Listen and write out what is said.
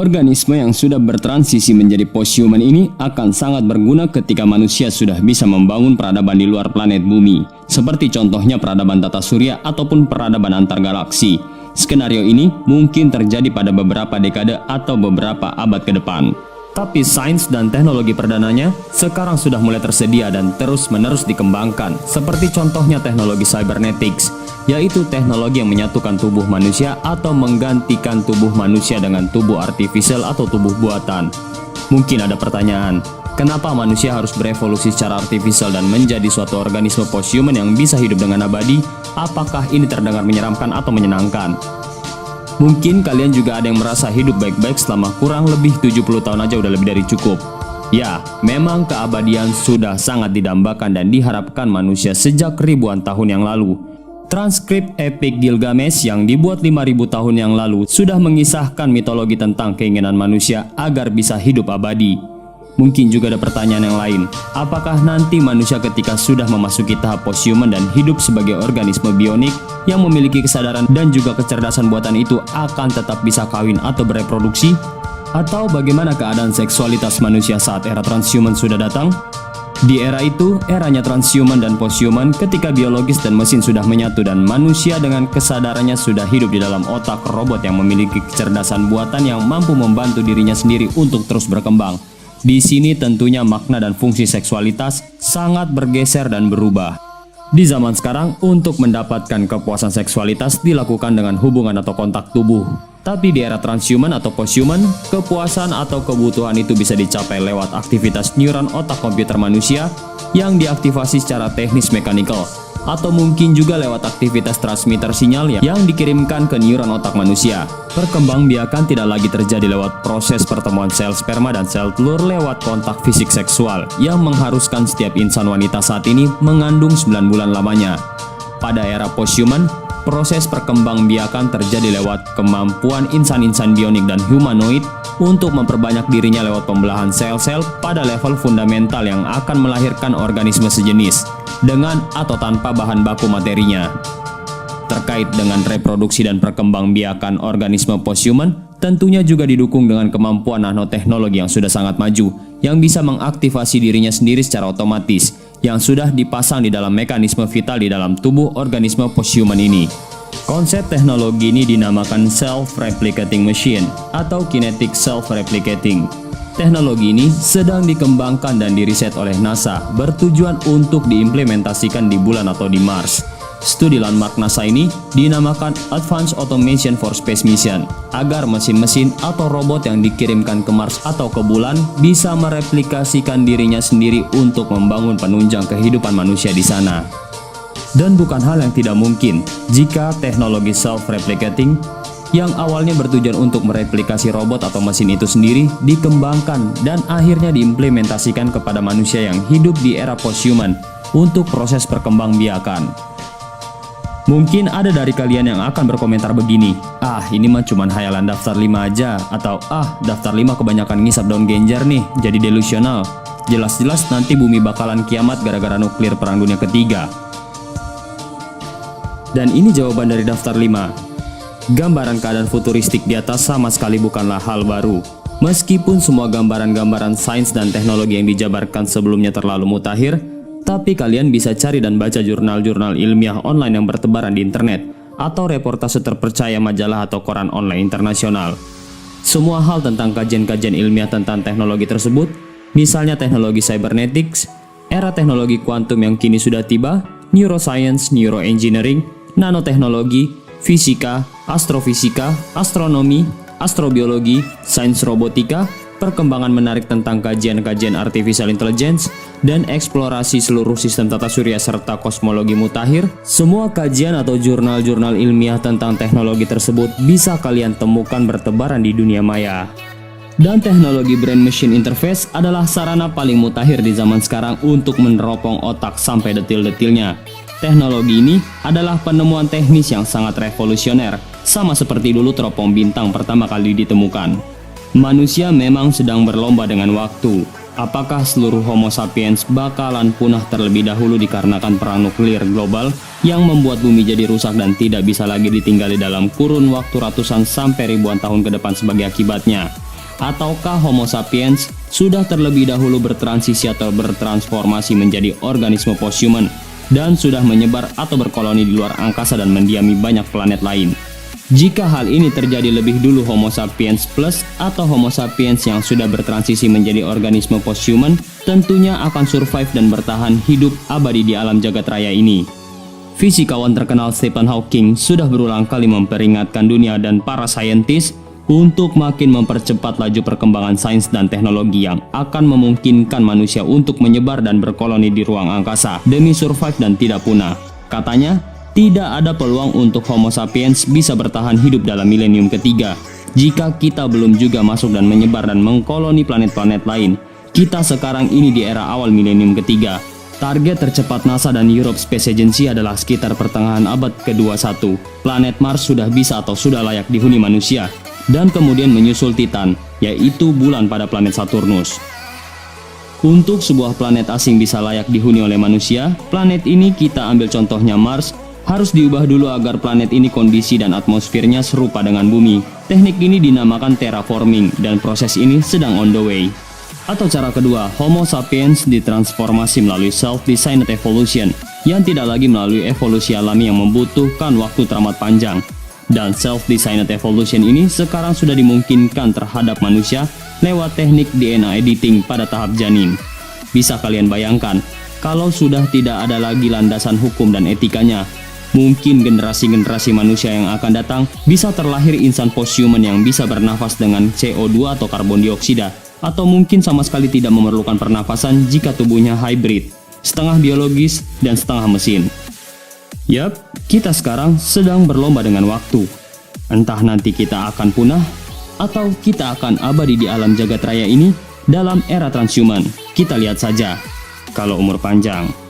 Organisme yang sudah bertransisi menjadi posthuman ini akan sangat berguna ketika manusia sudah bisa membangun peradaban di luar planet bumi, seperti contohnya peradaban tata surya ataupun peradaban antar galaksi. Skenario ini mungkin terjadi pada beberapa dekade atau beberapa abad ke depan. Tapi sains dan teknologi perdananya sekarang sudah mulai tersedia dan terus-menerus dikembangkan, seperti contohnya teknologi cybernetics, yaitu teknologi yang menyatukan tubuh manusia atau menggantikan tubuh manusia dengan tubuh artifisial atau tubuh buatan. Mungkin ada pertanyaan, kenapa manusia harus berevolusi secara artifisial dan menjadi suatu organisme posthuman yang bisa hidup dengan abadi? Apakah ini terdengar menyeramkan atau menyenangkan? Mungkin kalian juga ada yang merasa hidup baik-baik selama kurang lebih 70 tahun aja udah lebih dari cukup. Ya, memang keabadian sudah sangat didambakan dan diharapkan manusia sejak ribuan tahun yang lalu. Transkrip Epik Gilgamesh yang dibuat 5000 tahun yang lalu sudah mengisahkan mitologi tentang keinginan manusia agar bisa hidup abadi. Mungkin juga ada pertanyaan yang lain, apakah nanti manusia ketika sudah memasuki tahap posthuman dan hidup sebagai organisme bionik yang memiliki kesadaran dan juga kecerdasan buatan itu akan tetap bisa kawin atau bereproduksi? Atau bagaimana keadaan seksualitas manusia saat era transhuman sudah datang? Di era itu, eranya transhuman dan posthuman ketika biologis dan mesin sudah menyatu dan manusia dengan kesadarannya sudah hidup di dalam otak robot yang memiliki kecerdasan buatan yang mampu membantu dirinya sendiri untuk terus berkembang. Di sini tentunya makna dan fungsi seksualitas sangat bergeser dan berubah. Di zaman sekarang, untuk mendapatkan kepuasan seksualitas dilakukan dengan hubungan atau kontak tubuh. Tapi di era transhuman atau posthuman, kepuasan atau kebutuhan itu bisa dicapai lewat aktivitas neuron otak komputer manusia yang diaktifasi secara teknis mekanikal, atau mungkin juga lewat aktivitas transmitter sinyal yang dikirimkan ke neuron otak manusia. Perkembangbiakan tidak lagi terjadi lewat proses pertemuan sel sperma dan sel telur lewat kontak fisik seksual yang mengharuskan setiap insan wanita saat ini mengandung 9 bulan lamanya. Pada era posthuman, proses perkembangbiakan terjadi lewat kemampuan insan-insan bionik dan humanoid untuk memperbanyak dirinya lewat pembelahan sel-sel pada level fundamental yang akan melahirkan organisme sejenis, dengan atau tanpa bahan baku materinya. Terkait dengan reproduksi dan perkembangbiakan organisme posthuman, tentunya juga didukung dengan kemampuan nanoteknologi yang sudah sangat maju, yang bisa mengaktifasi dirinya sendiri secara otomatis, yang sudah dipasang di dalam mekanisme vital di dalam tubuh organisme posthuman ini. Konsep teknologi ini dinamakan self-replicating machine atau kinetic self-replicating. Teknologi ini sedang dikembangkan dan diriset oleh NASA bertujuan untuk diimplementasikan di bulan atau di Mars. Studi landmark NASA ini dinamakan Advanced Automation for Space Mission agar mesin-mesin atau robot yang dikirimkan ke Mars atau ke bulan bisa mereplikasikan dirinya sendiri untuk membangun penunjang kehidupan manusia di sana. Dan bukan hal yang tidak mungkin jika teknologi self-replicating yang awalnya bertujuan untuk mereplikasi robot atau mesin itu sendiri dikembangkan dan akhirnya diimplementasikan kepada manusia yang hidup di era posthuman untuk proses perkembangbiakan. Mungkin ada dari kalian yang akan berkomentar begini, ini mah cuman hayalan daftar 5 aja, atau daftar 5 kebanyakan ngisap daun genjer nih, jadi delusional. Jelas-jelas nanti bumi bakalan kiamat gara-gara nuklir perang dunia ketiga. Dan ini jawaban dari daftar 5. Gambaran keadaan futuristik di atas sama sekali bukanlah hal baru. Meskipun semua gambaran-gambaran sains dan teknologi yang dijabarkan sebelumnya terlalu mutakhir, tapi kalian bisa cari dan baca jurnal-jurnal ilmiah online yang bertebaran di internet, atau reportase terpercaya majalah atau koran online internasional. Semua hal tentang kajian-kajian ilmiah tentang teknologi tersebut, misalnya teknologi cybernetics, era teknologi kuantum yang kini sudah tiba, neuroscience, neuroengineering, nanoteknologi, fisika, astrofisika, astronomi, astrobiologi, sains robotika, perkembangan menarik tentang kajian-kajian artificial intelligence, dan eksplorasi seluruh sistem tata surya serta kosmologi mutakhir. Semua kajian atau jurnal-jurnal ilmiah tentang teknologi tersebut bisa kalian temukan bertebaran di dunia maya. Dan teknologi brain machine interface adalah sarana paling mutakhir di zaman sekarang untuk meneropong otak sampai detil-detilnya. Teknologi ini adalah penemuan teknis yang sangat revolusioner, sama seperti dulu teropong bintang pertama kali ditemukan. Manusia memang sedang berlomba dengan waktu. Apakah seluruh Homo sapiens bakalan punah terlebih dahulu dikarenakan perang nuklir global yang membuat bumi jadi rusak dan tidak bisa lagi ditinggali dalam kurun waktu ratusan sampai ribuan tahun ke depan sebagai akibatnya? Ataukah Homo sapiens sudah terlebih dahulu bertransisi atau bertransformasi menjadi organisme posthuman dan sudah menyebar atau berkoloni di luar angkasa dan mendiami banyak planet lain? Jika hal ini terjadi lebih dulu Homo sapiens plus atau Homo sapiens yang sudah bertransisi menjadi organisme posthuman tentunya akan survive dan bertahan hidup abadi di alam jagat raya ini. Fisikawan terkenal Stephen Hawking sudah berulang kali memperingatkan dunia dan para saintis untuk makin mempercepat laju perkembangan sains dan teknologi yang akan memungkinkan manusia untuk menyebar dan berkoloni di ruang angkasa demi survive dan tidak punah. Katanya, tidak ada peluang untuk Homo sapiens bisa bertahan hidup dalam milenium ketiga jika kita belum juga masuk dan menyebar dan mengkoloni planet-planet lain. Kita sekarang ini di era awal milenium ketiga. Target tercepat NASA dan Europe Space Agency adalah sekitar pertengahan abad ke-21. Planet Mars sudah bisa atau sudah layak dihuni manusia, dan kemudian menyusul Titan, yaitu bulan pada planet Saturnus. Untuk sebuah planet asing bisa layak dihuni oleh manusia, planet ini kita ambil contohnya Mars, harus diubah dulu agar planet ini kondisi dan atmosfernya serupa dengan bumi. Teknik ini dinamakan terraforming dan proses ini sedang on the way. Atau cara kedua, Homo sapiens ditransformasi melalui self-designed evolution yang tidak lagi melalui evolusi alami yang membutuhkan waktu teramat panjang. Dan self-designed evolution ini sekarang sudah dimungkinkan terhadap manusia lewat teknik DNA editing pada tahap janin. Bisa kalian bayangkan, kalau sudah tidak ada lagi landasan hukum dan etikanya, mungkin generasi-generasi manusia yang akan datang bisa terlahir insan posthuman yang bisa bernafas dengan CO2 atau karbon dioksida, atau mungkin sama sekali tidak memerlukan pernafasan jika tubuhnya hybrid, setengah biologis dan setengah mesin. Yap, kita sekarang sedang berlomba dengan waktu. Entah nanti kita akan punah, atau kita akan abadi di alam jagat raya ini dalam era transhuman. Kita lihat saja, kalau umur panjang.